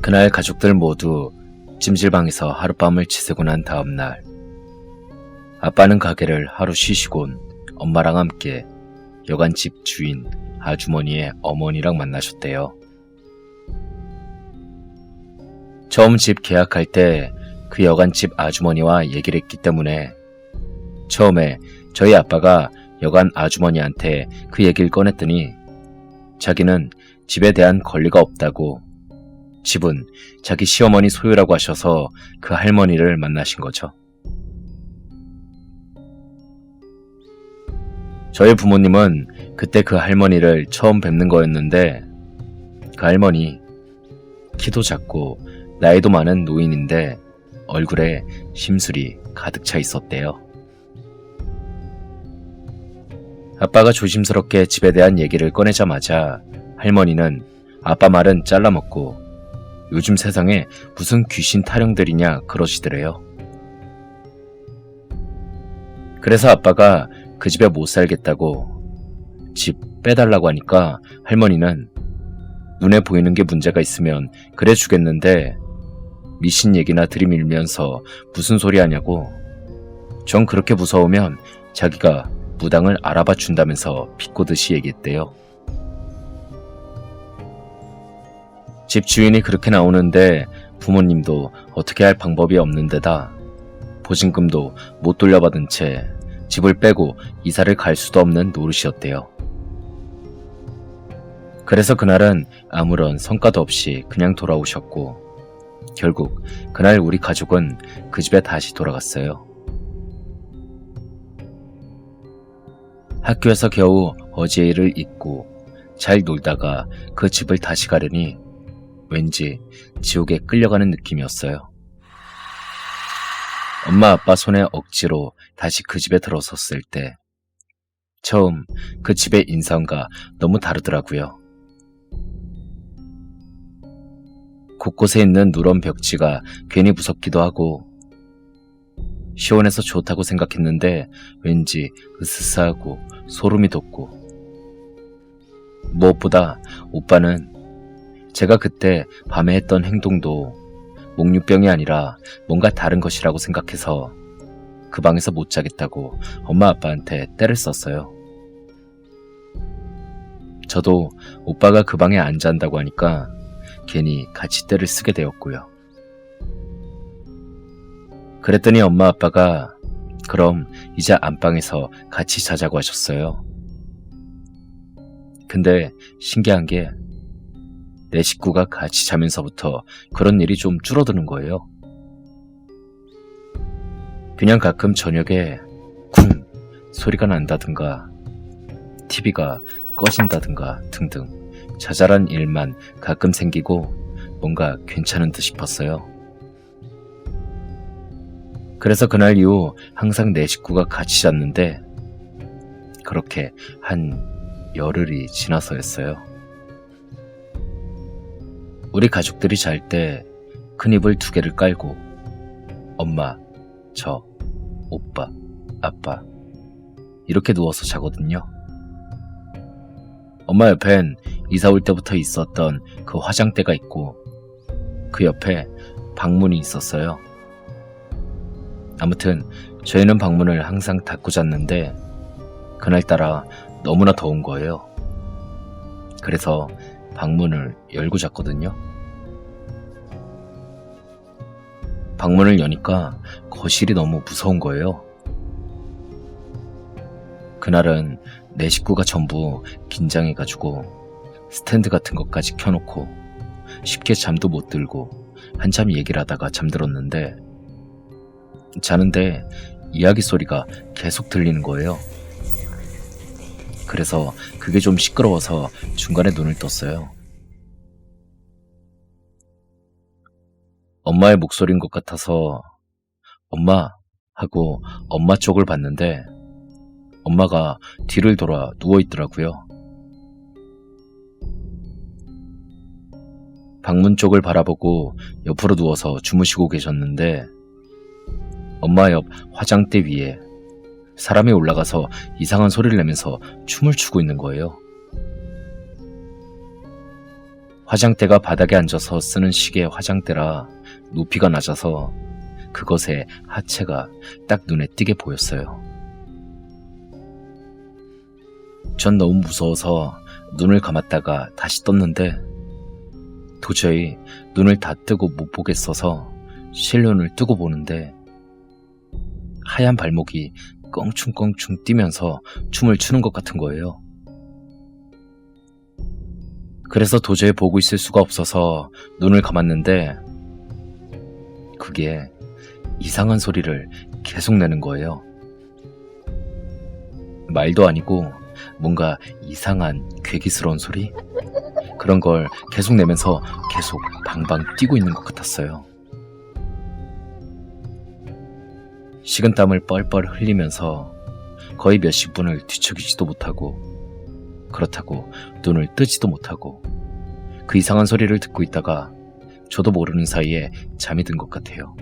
그날 가족들 모두 찜질방에서 하룻밤을 지새고 난 다음 날, 아빠는 가게를 하루 쉬시곤 엄마랑 함께 여간집 주인 아주머니의 어머니랑 만나셨대요. 처음 집 계약할 때 그 여간집 아주머니와 얘기를 했기 때문에 처음에 저희 아빠가 여간 아주머니한테 그 얘기를 꺼냈더니 자기는 집에 대한 권리가 없다고, 집은 자기 시어머니 소유라고 하셔서 그 할머니를 만나신 거죠. 저희 부모님은 그때 그 할머니를 처음 뵙는 거였는데, 그 할머니 키도 작고 나이도 많은 노인인데 얼굴에 심술이 가득 차 있었대요. 아빠가 조심스럽게 집에 대한 얘기를 꺼내자마자 할머니는 아빠 말은 잘라먹고 요즘 세상에 무슨 귀신 타령들이냐 그러시더래요. 그래서 아빠가 그 집에 못 살겠다고 집 빼달라고 하니까 할머니는 눈에 보이는 게 문제가 있으면 그래 주겠는데 미신 얘기나 들이밀면서 무슨 소리 하냐고, 전 그렇게 무서우면 자기가 무당을 알아봐 준다면서 비꼬듯이 얘기했대요. 집 주인이 그렇게 나오는데 부모님도 어떻게 할 방법이 없는 데다 보증금도 못 돌려받은 채 집을 빼고 이사를 갈 수도 없는 노릇이었대요. 그래서 그날은 아무런 성과도 없이 그냥 돌아오셨고, 결국 그날 우리 가족은 그 집에 다시 돌아갔어요. 학교에서 겨우 어제 일을 잊고 잘 놀다가 그 집을 다시 가려니 왠지 지옥에 끌려가는 느낌이었어요. 엄마 아빠 손에 억지로 다시 그 집에 들어섰을 때 처음 그 집의 인상과 너무 다르더라고요. 곳곳에 있는 누런 벽지가 괜히 무섭기도 하고 시원해서 좋다고 생각했는데 왠지 으스스하고 소름이 돋고, 무엇보다 오빠는 제가 그때 밤에 했던 행동도 목류병이 아니라 뭔가 다른 것이라고 생각해서 그 방에서 못 자겠다고 엄마 아빠한테 떼를 썼어요. 저도 오빠가 그 방에 안 잔다고 하니까 괜히 같이 떼를 쓰게 되었고요. 그랬더니 엄마 아빠가 그럼 이제 안방에서 같이 자자고 하셨어요. 근데 신기한 게 내 식구가 같이 자면서부터 그런 일이 좀 줄어드는 거예요. 그냥 가끔 저녁에 쿵 소리가 난다든가 TV가 꺼진다든가 등등 자잘한 일만 가끔 생기고 뭔가 괜찮은 듯 싶었어요. 그래서 그날 이후 항상 내 식구가 같이 잤는데 그렇게 한 열흘이 지나서였어요. 우리 가족들이 잘 때 큰 이불 2개를 깔고 엄마, 저, 오빠, 아빠 이렇게 누워서 자거든요. 엄마 옆엔 이사 올 때부터 있었던 그 화장대가 있고 그 옆에 방문이 있었어요. 아무튼 저희는 방문을 항상 닫고 잤는데 그날따라 너무나 더운 거예요. 그래서 방문을 열고 잤거든요. 방문을 여니까 거실이 너무 무서운 거예요. 그날은 내 식구가 전부 긴장해가지고 스탠드 같은 것까지 켜놓고 쉽게 잠도 못 들고 한참 얘기를 하다가 잠들었는데 자는데 이야기 소리가 계속 들리는 거예요. 그래서 그게 좀 시끄러워서 중간에 눈을 떴어요. 엄마의 목소리인 것 같아서 엄마 하고 엄마 쪽을 봤는데 엄마가 뒤를 돌아 누워있더라고요. 방문 쪽을 바라보고 옆으로 누워서 주무시고 계셨는데 엄마 옆 화장대 위에 사람이 올라가서 이상한 소리를 내면서 춤을 추고 있는 거예요. 화장대가 바닥에 앉아서 쓰는 식의 화장대라 높이가 낮아서 그것에 하체가 딱 눈에 띄게 보였어요. 전 너무 무서워서 눈을 감았다가 다시 떴는데 도저히 눈을 다 뜨고 못 보겠어서 실눈을 뜨고 보는데 하얀 발목이 껑충껑충 뛰면서 춤을 추는 것 같은 거예요. 그래서 도저히 보고 있을 수가 없어서 눈을 감았는데 그게 이상한 소리를 계속 내는 거예요. 말도 아니고 뭔가 이상한 괴기스러운 소리? 그런 걸 계속 내면서 계속 방방 뛰고 있는 것 같았어요. 식은땀을 뻘뻘 흘리면서 거의 몇십 분을 뒤척이지도 못하고 그렇다고 눈을 뜨지도 못하고 그 이상한 소리를 듣고 있다가 저도 모르는 사이에 잠이 든 것 같아요.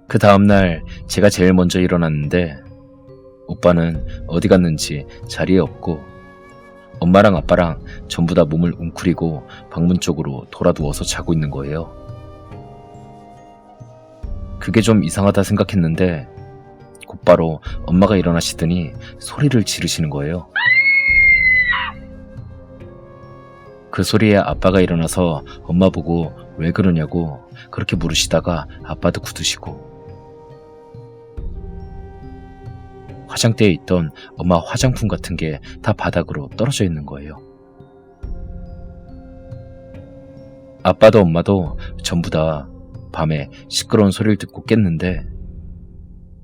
그 다음날 제가 제일 먼저 일어났는데 오빠는 어디 갔는지 자리에 없고 엄마랑 아빠랑 전부 다 몸을 웅크리고 방문 쪽으로 돌아 누워서 자고 있는 거예요. 그게 좀 이상하다 생각했는데 곧바로 엄마가 일어나시더니 소리를 지르시는 거예요. 그 소리에 아빠가 일어나서 엄마 보고 왜 그러냐고 그렇게 물으시다가 아빠도 굳으시고 화장대에 있던 엄마 화장품 같은 게 다 바닥으로 떨어져 있는 거예요. 아빠도 엄마도 전부 다 밤에 시끄러운 소리를 듣고 깼는데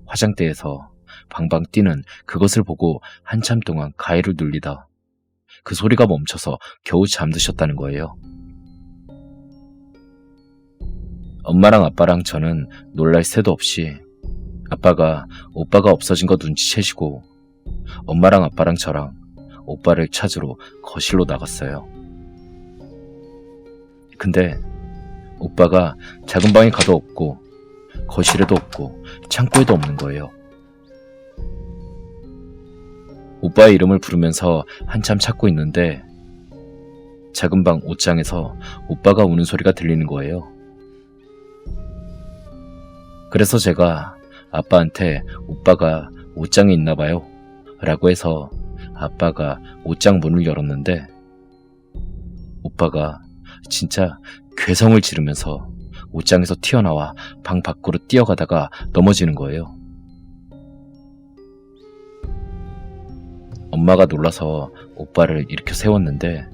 화장대에서 방방 뛰는 그것을 보고 한참 동안 가위를 눌리다 그 소리가 멈춰서 겨우 잠드셨다는 거예요. 엄마랑 아빠랑 저는 놀랄 새도 없이 아빠가 오빠가 없어진 거 눈치채시고 엄마랑 아빠랑 저랑 오빠를 찾으러 거실로 나갔어요. 근데 오빠가 작은 방에 가도 없고 거실에도 없고 창고에도 없는 거예요. 오빠의 이름을 부르면서 한참 찾고 있는데 작은 방 옷장에서 오빠가 우는 소리가 들리는 거예요. 그래서 제가 아빠한테 오빠가 옷장에 있나 봐요 라고 해서 아빠가 옷장 문을 열었는데 오빠가 진짜 괴성을 지르면서 옷장에서 튀어나와 방 밖으로 뛰어가다가 넘어지는 거예요. 엄마가 놀라서 오빠를 일으켜 세웠는데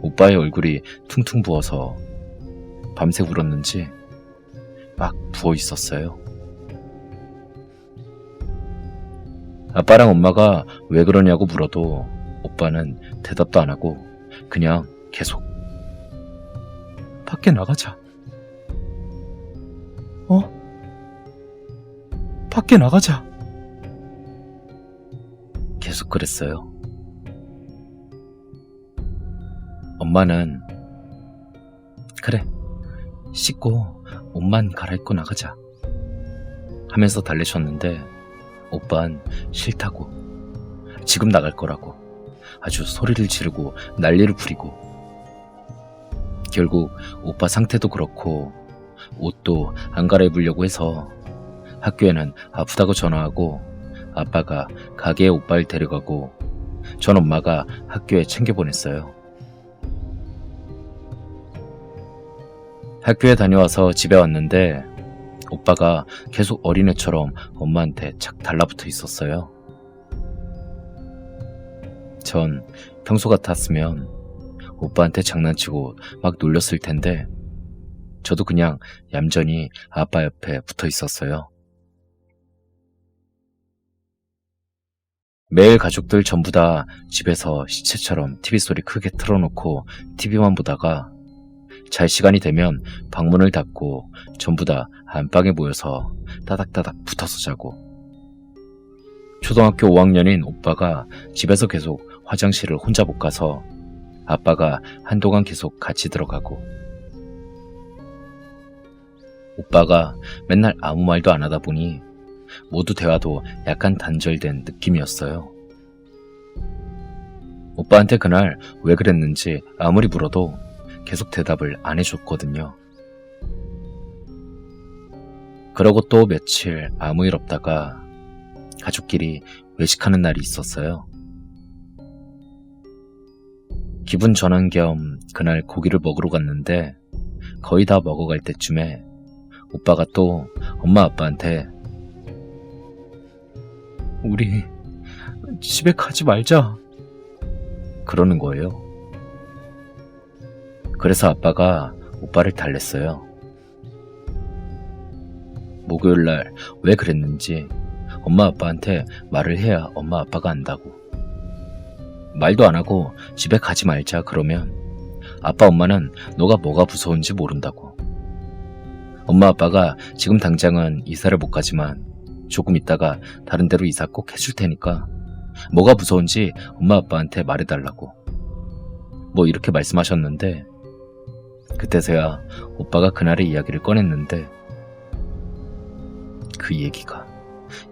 오빠의 얼굴이 퉁퉁 부어서 밤새 울었는지 막 부어 있었어요. 아빠랑 엄마가 왜 그러냐고 물어도 오빠는 대답도 안 하고 그냥 계속 밖에 나가자. 밖에 나가자. 계속 그랬어요. 엄마는 그래, 씻고 옷만 갈아입고 나가자 하면서 달래셨는데 오빠는 싫다고 지금 나갈 거라고 아주 소리를 지르고 난리를 부리고 결국 오빠 상태도 그렇고 옷도 안 갈아입으려고 해서 학교에는 아프다고 전화하고 아빠가 가게에 오빠를 데려가고 전 엄마가 학교에 챙겨보냈어요. 학교에 다녀와서 집에 왔는데 오빠가 계속 어린애처럼 엄마한테 착 달라붙어 있었어요. 전 평소 같았으면 오빠한테 장난치고 막 놀렸을 텐데 저도 그냥 얌전히 아빠 옆에 붙어 있었어요. 매일 가족들 전부 다 집에서 시체처럼 TV 소리 크게 틀어놓고 TV만 보다가 잘 시간이 되면 방문을 닫고 전부 다 안방에 모여서 따닥따닥 붙어서 자고 초등학교 5학년인 오빠가 집에서 계속 화장실을 혼자 못 가서 아빠가 한동안 계속 같이 들어가고 오빠가 맨날 아무 말도 안 하다 보니 모두 대화도 약간 단절된 느낌이었어요. 오빠한테 그날 왜 그랬는지 아무리 물어도 계속 대답을 안 해줬거든요. 그러고 또 며칠 아무 일 없다가 가족끼리 외식하는 날이 있었어요. 기분 전환 겸 그날 고기를 먹으러 갔는데 거의 다 먹어갈 때쯤에 오빠가 또 엄마 아빠한테 우리 집에 가지 말자 그러는 거예요. 그래서 아빠가 오빠를 달랬어요. 목요일날 왜 그랬는지 엄마 아빠한테 말을 해야 엄마 아빠가 안다고. 말도 안 하고 집에 가지 말자 그러면 아빠 엄마는 너가 뭐가 무서운지 모른다고. 엄마 아빠가 지금 당장은 이사를 못 가지만 조금 있다가 다른 데로 이사 꼭 해줄 테니까 뭐가 무서운지 엄마 아빠한테 말해달라고. 뭐 이렇게 말씀하셨는데 그때서야 오빠가 그날의 이야기를 꺼냈는데 그 얘기가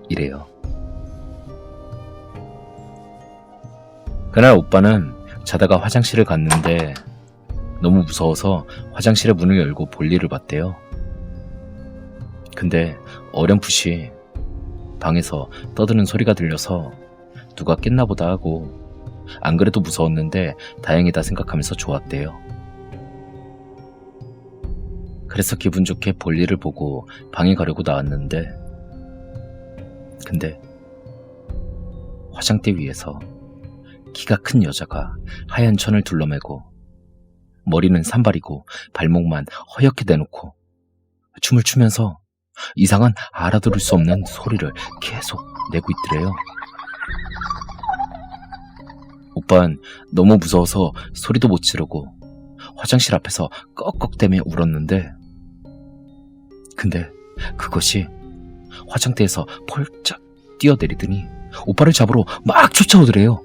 이래요. 그날 오빠는 자다가 화장실을 갔는데 너무 무서워서 화장실의 문을 열고 볼일을 봤대요. 근데 어렴풋이 방에서 떠드는 소리가 들려서 누가 깼나 보다 하고 안 그래도 무서웠는데 다행이다 생각하면서 좋았대요. 그래서 기분 좋게 볼일을 보고 방에 가려고 나왔는데 근데 화장대 위에서 키가 큰 여자가 하얀 천을 둘러매고 머리는 산발이고 발목만 허옇게 내놓고 춤을 추면서 이상한 알아들을 수 없는 소리를 계속 내고 있더래요. 오빠는 너무 무서워서 소리도 못 지르고 화장실 앞에서 꺽꺽대며 울었는데 근데 그것이 화장대에서 펄쩍 뛰어내리더니 오빠를 잡으러 막 쫓아오더래요.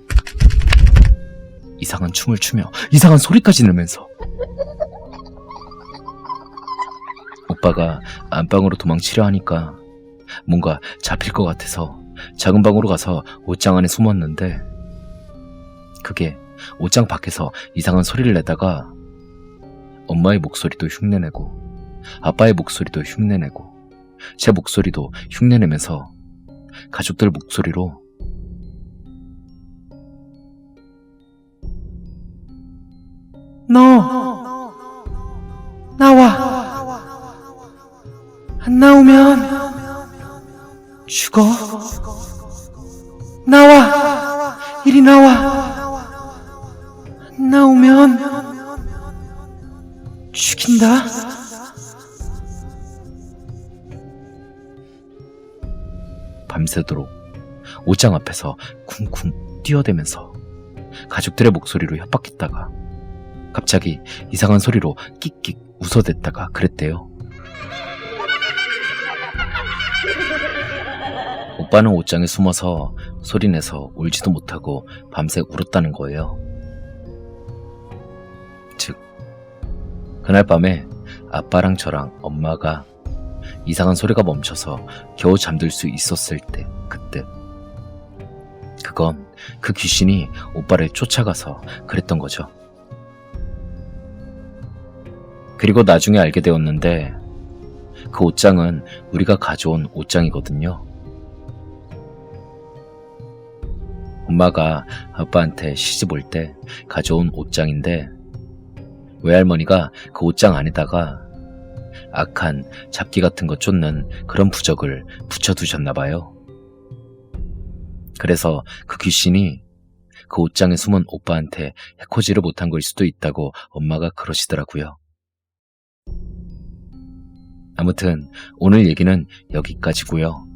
이상한 춤을 추며 이상한 소리까지 내면서. 오빠가 안방으로 도망치려 하니까 뭔가 잡힐 것 같아서 작은 방으로 가서 옷장 안에 숨었는데 그게 옷장 밖에서 이상한 소리를 내다가 엄마의 목소리도 흉내내고 아빠의 목소리도 흉내내고 제 목소리도 흉내내면서 가족들 목소리로 너 나와. 안 나오면 죽어. 나와. 이리 나와. 안 나오면 죽인다. 밤새도록 옷장 앞에서 쿵쿵 뛰어대면서 가족들의 목소리로 협박했다가 갑자기 이상한 소리로 끽끽 웃어댔다가 그랬대요. 오빠는 옷장에 숨어서 소리내서 울지도 못하고 밤새 울었다는 거예요. 즉 그날 밤에 아빠랑 저랑 엄마가 이상한 소리가 멈춰서 겨우 잠들 수 있었을 때 그때 그건 그 귀신이 오빠를 쫓아가서 그랬던 거죠. 그리고 나중에 알게 되었는데 그 옷장은 우리가 가져온 옷장이거든요. 엄마가 아빠한테 시집 올 때 가져온 옷장인데 외할머니가 그 옷장 안에다가 악한 잡기 같은 거 쫓는 그런 부적을 붙여두셨나봐요. 그래서 그 귀신이 그 옷장에 숨은 오빠한테 해코지를 못한 걸 수도 있다고 엄마가 그러시더라고요. 아무튼 오늘 얘기는 여기까지고요.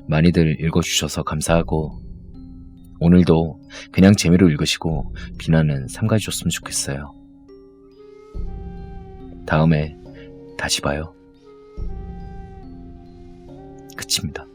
많이들 읽어주셔서 감사하고 오늘도 그냥 재미로 읽으시고 비난은 삼가해줬으면 좋겠어요. 다음에 다시 봐요. 끝입니다.